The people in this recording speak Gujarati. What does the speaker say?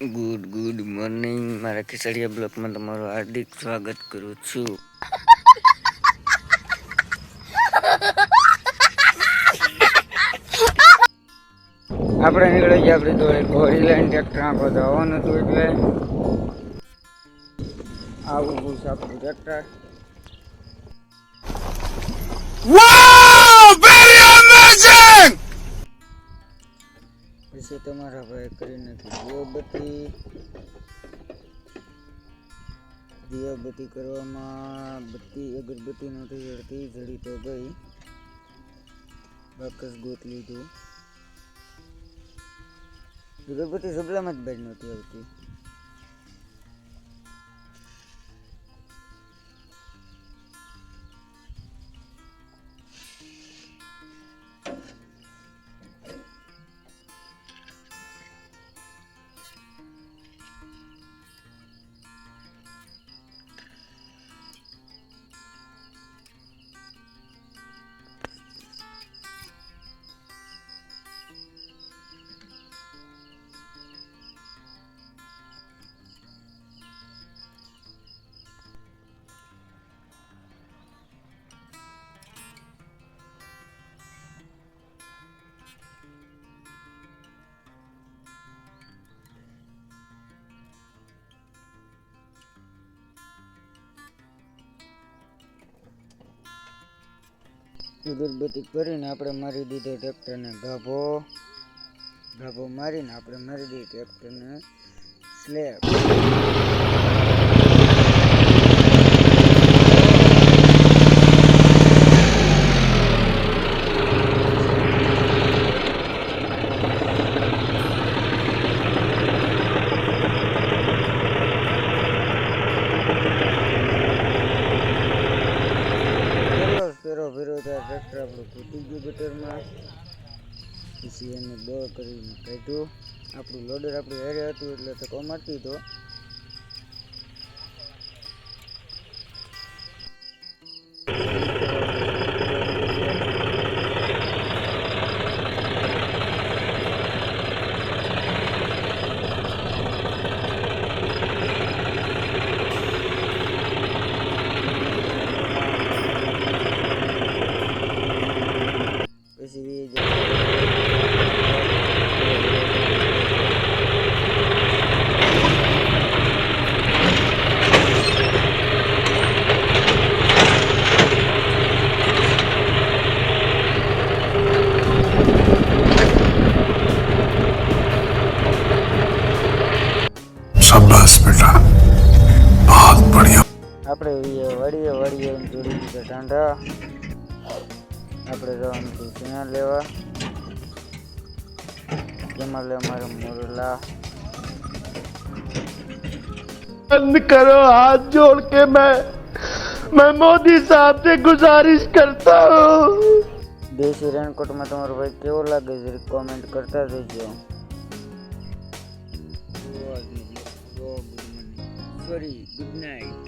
ગુડ મોર્નિંગ મારા ખીચડિયા બ્લોકમાં તમારું હાર્દિક સ્વાગત કરું છું. આપણે નીકળી ગયા આપણી જોડે ઘોડી લઈને ટ્રેક્ટર આંખો જવાનું હતું એટલે આવું બુસ આપણું ટ્રેક્ટર. Wow very amazing. પછી તમારા ભાઈ કરી નાખી દીવાબત્તી કરવામાં બત્તી અગરબત્તી નથી જડતી, જડી તો ગઈ. બાકસ ગોત લીધું. અગરબત્તી સબલામાં જ બહાર નહોતી આવતી. અગરબત્તી કરીને આપણે મારી દીધો ટ્રેક્ટરને ગાભો મારીને આપણે મારી દીધી ટ્રેક્ટરને સ્લેબ. ટ્રેક્ટર આપણું તૂટી ગયું ગટરમાં. પછી એને દોડ કરીને કાઢ્યું. આપણું લોડર આપણી હારે હતું એટલે ધક્કો મારતી હતો. शाबाश बेटा, बहुत बढ़िया. આપણે વાડીએ જોડી દીધા ટાંડા. આપણે જવાનું હતું ત્યાં લેવા. તેમાં લે મારા મોરલા. बंद करो हाथ जोड़ के मैं मोदी साहब से गुजारिश करता हूँ. દેશી રેનકોટમાં તમારો ભાઈ કેવો લાગે છે કોમેન્ટ કરતા રહેજો. Sorry, good night.